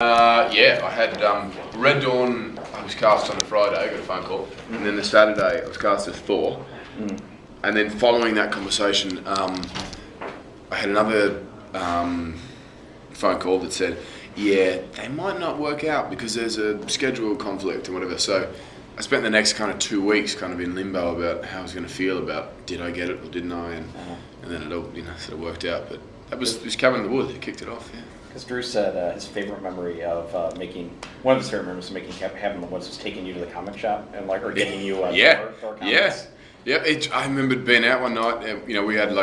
Yeah, I had Red Dawn. I was cast on a Friday. I got a phone call, and then the Saturday I was cast as Thor. And then following that conversation, I had another phone call that said, "Yeah, they might not work out because there's a schedule conflict and whatever." So I spent the next kind of 2 weeks kind of in limbo about how I was going to feel about did I get it or didn't I, and then it all sort of worked out. But that was cabin in the woods. It kicked it off. Yeah. Because Drew said his favorite memory of one of his favorite memories of making Cabin in the Woods was taking you to the comic shop and or getting you Thor comics. Yeah. I remember being out one night. We had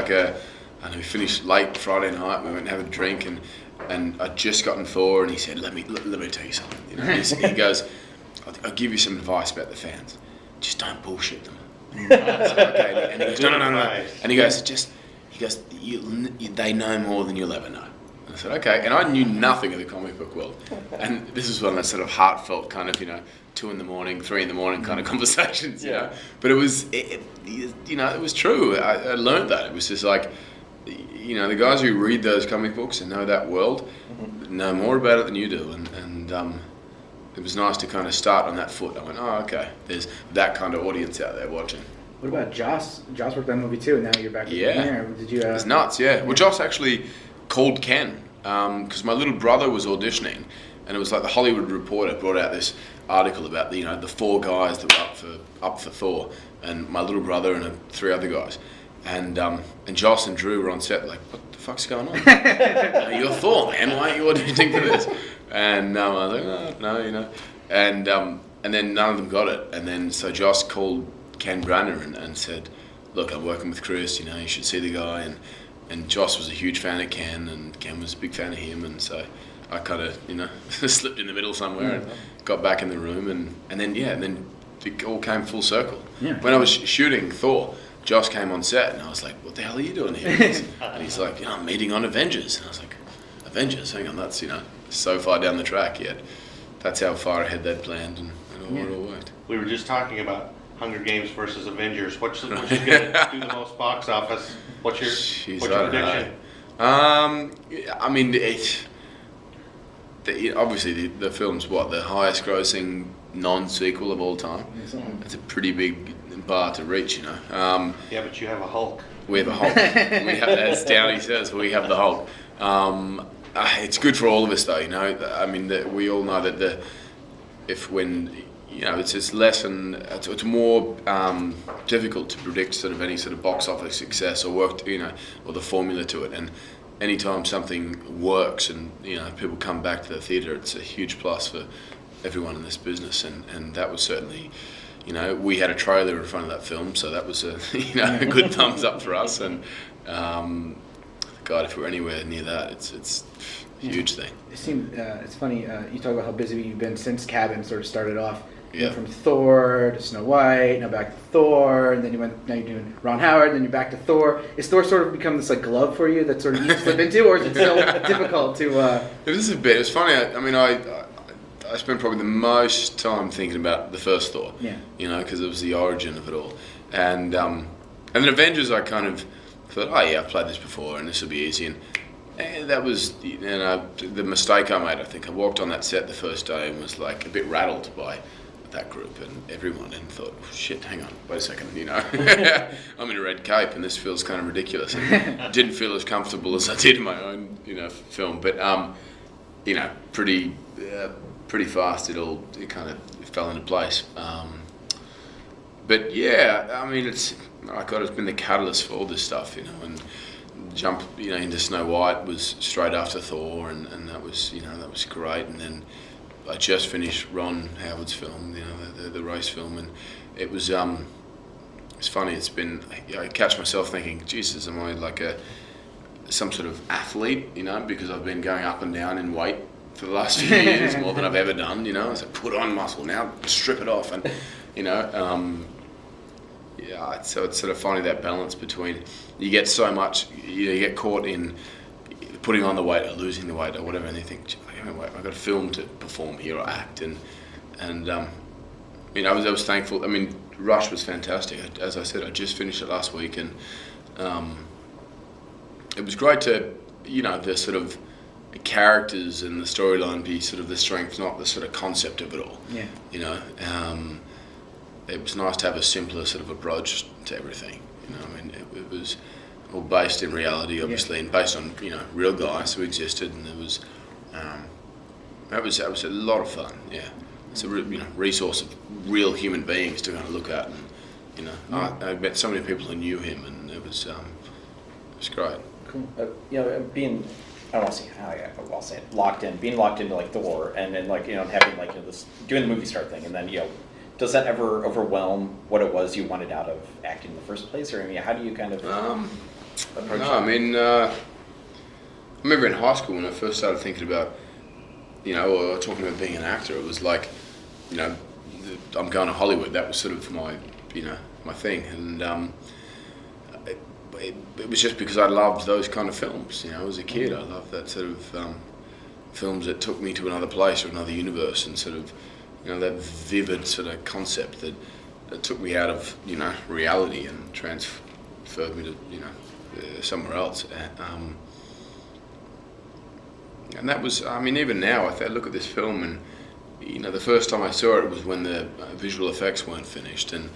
we finished late Friday night. We went and have a drink, and I'd just gotten Thor, and he said, "Let me tell you something." He goes, "I'll give you some advice about the fans. Just don't bullshit them." Okay, and he goes, "No." And he goes, "They know more than you'll ever know." I said, okay, and I knew nothing of the comic book world, and this is one of those sort of heartfelt kind of 2 in the morning, 3 in the morning kind of conversations, But it was, it was true. I learned that it was just like, the guys who read those comic books and know that world know more about it than you do, and it was nice to kind of start on that foot. I went, oh, okay, there's that kind of audience out there watching. What about Joss? Joss worked on the movie too, and now you're back with him. Did you? It's nuts, yeah. Well, Joss actually called Ken. Because my little brother was auditioning, and it was like the Hollywood Reporter brought out this article about the 4 guys that were up for Thor, and my little brother and 3 other guys, and Joss and Drew were on set like, what the fuck's going on? You're Thor, man. Why aren't you auditioning for this? And I was like, oh, no, and then none of them got it, and then so Joss called Ken Branagh and said, look, I'm working with Chris. You should see the guy. And Joss was a huge fan of Ken, and Ken was a big fan of him, and so I kind of, slipped in the middle somewhere and got back in the room, and then it all came full circle. Yeah. When I was shooting Thor, Joss came on set, and I was like, "What the hell are you doing here?" And he's like, "I'm meeting on Avengers," and I was like, "Avengers? Hang on, that's so far down the track yet." That's how far ahead they'd planned, and it all worked. We were just talking about Hunger Games versus Avengers. Which is going to do the most box office? What's your prediction? I mean, obviously the film's the highest grossing non-sequel of all time. It's a pretty big bar to reach, Yeah, but you have a Hulk. We have a Hulk. As Downey says, we have the Hulk. It's good for all of us, though. I mean, we all know that it's less and it's more difficult to predict sort of any sort of box office success or or the formula to it. And anytime something works and people come back to the theatre, it's a huge plus for everyone in this business. And that was certainly, we had a trailer in front of that film, so that was a a good thumbs up for us. And God, if we're anywhere near that, it's a huge thing. It seemed it's funny. You talk about how busy you've been since Cabin sort of started off. You went from Thor to Snow White, now back to Thor, and then now you're doing Ron Howard, then you're back to Thor. Is Thor sort of become this glove for you that sort of you slip into, or is it still difficult to? It is a bit. It's funny. I spent probably the most time thinking about the first Thor. Yeah. Because it was the origin of it all, and then Avengers. I kind of thought, oh yeah, I've played this before, and this will be easy. And that was the mistake I made. I think I walked on that set the first day and was a bit rattled by that group and everyone, and thought, oh, shit, hang on, wait a second, I'm in a red cape and this feels kind of ridiculous. And didn't feel as comfortable as I did in my own, film, but pretty fast it kind of fell into place. But yeah, I mean, it's been the catalyst for all this stuff, and jump, into Snow White was straight after Thor, and that was great, and then I just finished Ron Howard's film, the race film, and it was it's funny. It's been I catch myself thinking, Jesus, am I some sort of athlete? Because I've been going up and down in weight for the last few years more than I've ever done. It's put on muscle, now strip it off, and so it's sort of finding that balance between you get so much, you get caught in putting on the weight or losing the weight or whatever, and you think, I've got a film to perform here or act, and I was thankful. I mean, Rush was fantastic. As I said, I just finished it last week, and it was great to, the sort of characters and the storyline be sort of the strength, not the sort of concept of it all. Yeah. You know, it was nice to have a simpler sort of approach to everything. You know, I mean, it was all based in reality, obviously, and based on, you know, real guys who existed, and there was that was a lot of fun. Yeah, it's a resource of real human beings to kind of look at, and you know, I met so many people who knew him, and it was great. Cool. You know, being, I don't want to say how I'll say it, being locked into like Thor, and then like, you know, having like, you know, this doing the movie star thing, and then, you know, does that ever overwhelm what it was you wanted out of acting in the first place, or I mean, how do you kind of approach no, I mean, I remember in high school when I first started thinking about, you know, or talking about being an actor, it was like, you know, I'm going to Hollywood. That was sort of my, you know, my thing, and it was just because I loved those kind of films. You know, as a kid, I loved that sort of films that took me to another place or another universe, and sort of, you know, that vivid sort of concept that took me out of, you know, reality and transferred me to, you know, somewhere else. And that was, I mean, even now, I look at this film, and, you know, the first time I saw it was when the visual effects weren't finished, and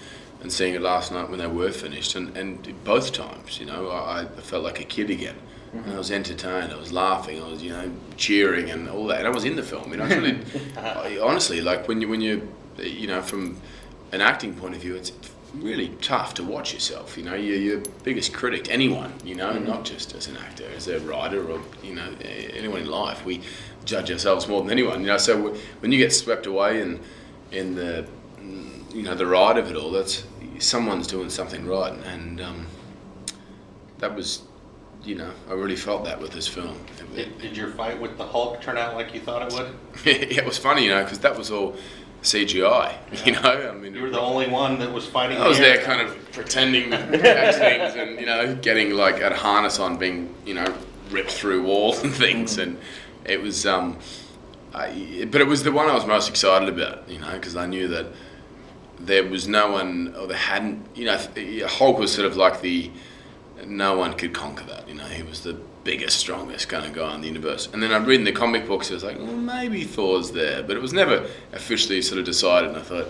seeing it last night when they were finished, and both times, you know, I felt like a kid again. And I was entertained, I was laughing, I was, you know, cheering and all that, and I was in the film. You know, it's really, honestly, like when you know, from an acting point of view, it's really tough to watch yourself. You know, you're your biggest critic, anyone, you know, not just as an actor, as a writer, or, you know, anyone in life. We judge ourselves more than anyone, you know. So when you get swept away in the, you know, the ride of it all, that's someone's doing something right, and that was, you know, I really felt that with this film. Did your fight with the Hulk turn out like you thought it would? Yeah, it was funny, you know, because that was all CGI. Yeah. You know, I mean, you were the only one that was fighting. I was there, kind of pretending to catch things, and, you know, getting like a harness on, being, you know, ripped through walls and things, and it was. But it was the one I was most excited about, you know, because I knew that there was no one, or there hadn't, you know, Hulk was sort of like no one could conquer that, you know. He was the biggest, strongest kind of guy in the universe. And then I'd read in the comic books, it was like, well, maybe Thor's there, but it was never officially sort of decided. And I thought,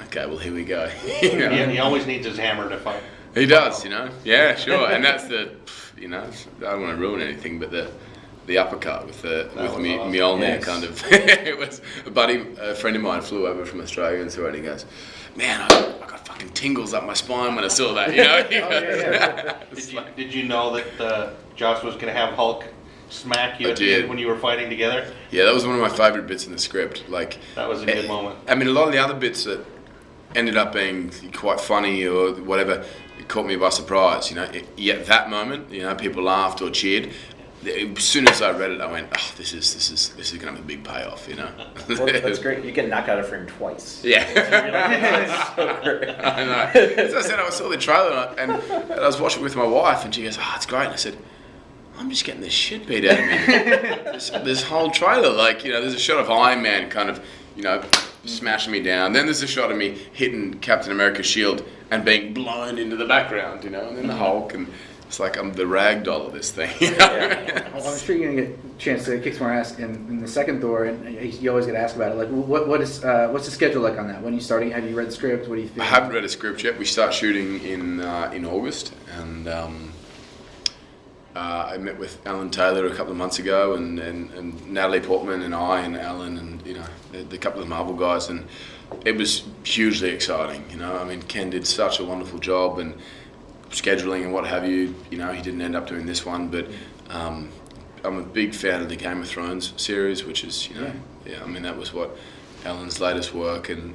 okay, well, here we go. You know? Yeah, he always needs his hammer to fight. He does, you know. Yeah, sure. And that's the, you know, I don't want to ruin anything, but the uppercut with awesome. Mjolnir, yes. Kind of. It was a friend of mine flew over from Australia and saw it, and he goes, man, I got fucking tingles up my spine when I saw that, you know. Did you know that Josh was going to have Hulk smack you when you were fighting together? Yeah, that was one of my favourite bits in the script. Like, that was a good moment. I mean, a lot of the other bits that ended up being quite funny or whatever, it caught me by surprise, you know. At that moment, you know, people laughed or cheered. As soon as I read it, I went, "Oh, this is going to have a big payoff," you know. Well, that's great. You get knocked out of frame twice. Yeah. That's so great. I know. As I said, I saw the trailer and I was watching it with my wife, and she goes, "Oh, it's great." And I said, "I'm just getting this shit beat out of me." this whole trailer, like, you know, there's a shot of Iron Man kind of, you know, smashing me down. Then there's a shot of me hitting Captain America's shield and being blown into the background, you know, and then the Hulk, and it's like I'm the rag doll of this thing. You know? Yeah. I'm sure you're gonna get a chance to kick some more ass in the second Thor, and you always get asked about it. Like, what's the schedule like on that? When are you starting? Have you read the script? What do you think? I haven't read a script yet. We start shooting in August, and I met with Alan Taylor a couple of months ago, and Natalie Portman and I and Alan and, you know, the couple of Marvel guys, and it was hugely exciting. You know, I mean, Ken did such a wonderful job, and scheduling and what have you. You know, he didn't end up doing this one, but I'm a big fan of the Game of Thrones series, which is, you know, I mean, that was what Alan's latest work, and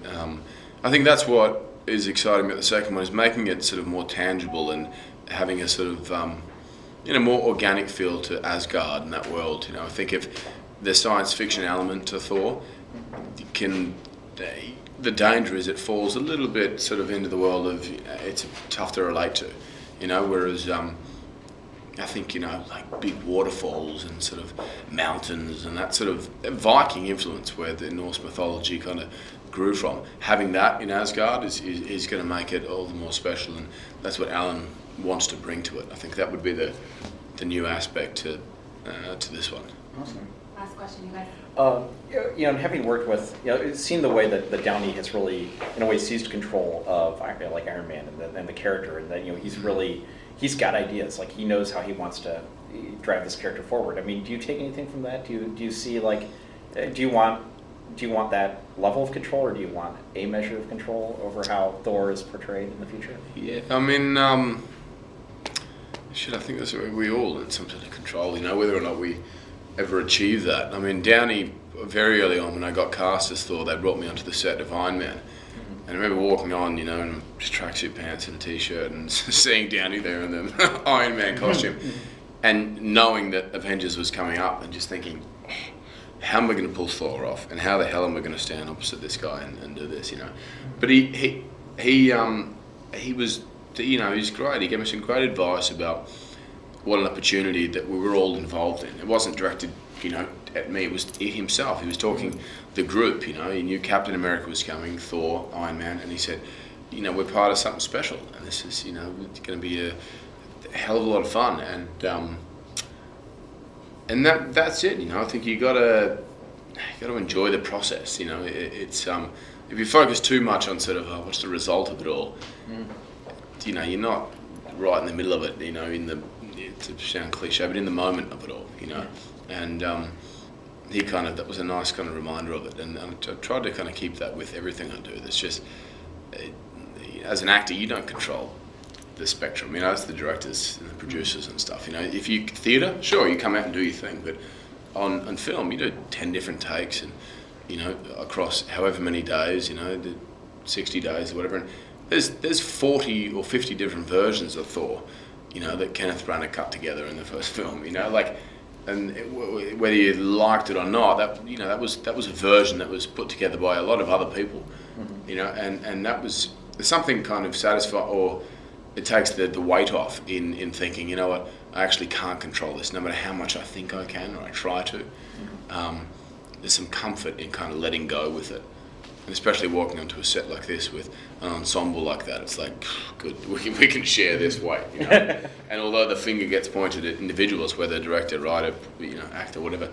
I think that's what is exciting about the second one, is making it sort of more tangible and having a sort of you know, more organic feel to Asgard and that world. You know, I think if the science fiction element to Thor the danger is it falls a little bit sort of into the world of, it's tough to relate to, you know, whereas I think, you know, like big waterfalls and sort of mountains and that sort of Viking influence where the Norse mythology kind of grew from, having that in Asgard is going to make it all the more special, and that's what Alan wants to bring to it. I think that would be the new aspect to this one. Awesome. last question, you guys. You know, having worked with, you know, seeing the way that Downey has really, in a way, seized control of like Iron Man and the character, and that, you know, he's got ideas. Like, he knows how he wants to drive this character forward. I mean, do you take anything from that? Do you see, like, do you want that level of control, or do you want a measure of control over how Thor is portrayed in the future? Yeah, I mean, I think that's where we all need some sort of control, you know, whether or not we ever achieve that. I mean, Downey, very early on when I got cast as Thor, they brought me onto the set of Iron Man. And I remember walking on, you know, in just tracksuit pants and a t-shirt and seeing Downey there in the Iron Man costume and knowing that Avengers was coming up and just thinking, how am I going to pull Thor off, and how the hell am I going to stand opposite this guy and do this, you know? But he was, you know, he's great. He gave me some great advice about what an opportunity that we were all involved in. It wasn't directed, you know, at me. It was himself. He was talking the group, you know. He knew Captain America was coming, Thor, Iron Man, and he said, you know, we're part of something special, and this is, you know, going to be a hell of a lot of fun. And that's it, you know. I think you gotta enjoy the process, you know. It's if you focus too much on sort of what's the result of it all, you know, you're not right in the middle of it, you know, to sound cliche, but in the moment of it all, you know. And that was a nice kind of reminder of it, and I tried to kind of keep that with everything I do. It's just, as an actor, you don't control the spectrum, you know, it's the directors and the producers and stuff, you know. If you theatre, sure, you come out and do your thing, but on film, you do 10 different takes, and, you know, across however many days, you know, 60 days or whatever, and there's 40 or 50 different versions of Thor, you know, that Kenneth Branagh cut together in the first film, you know, like, and whether you liked it or not, that, you know, that was a version that was put together by a lot of other people, you know, and that was something kind of satisfying, or it takes the weight off in thinking, you know what, I actually can't control this, no matter how much I think I can or I try to. There's some comfort in kind of letting go with it. And especially walking onto a set like this with an ensemble like that, it's like, good, we can share this weight, you know. And although the finger gets pointed at individuals, whether director, writer, you know, actor, whatever,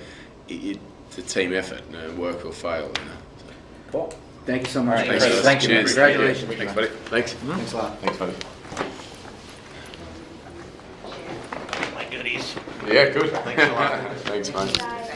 it's a team effort, you know, work or fail, you know. So. Cool. Thank you so much. Thanks. Thank you. Cheers. Congratulations. Yeah. Thanks, buddy. Thanks. Thanks a lot. Thanks, buddy. My goodies. Yeah, good. Thanks a lot. Thanks, man.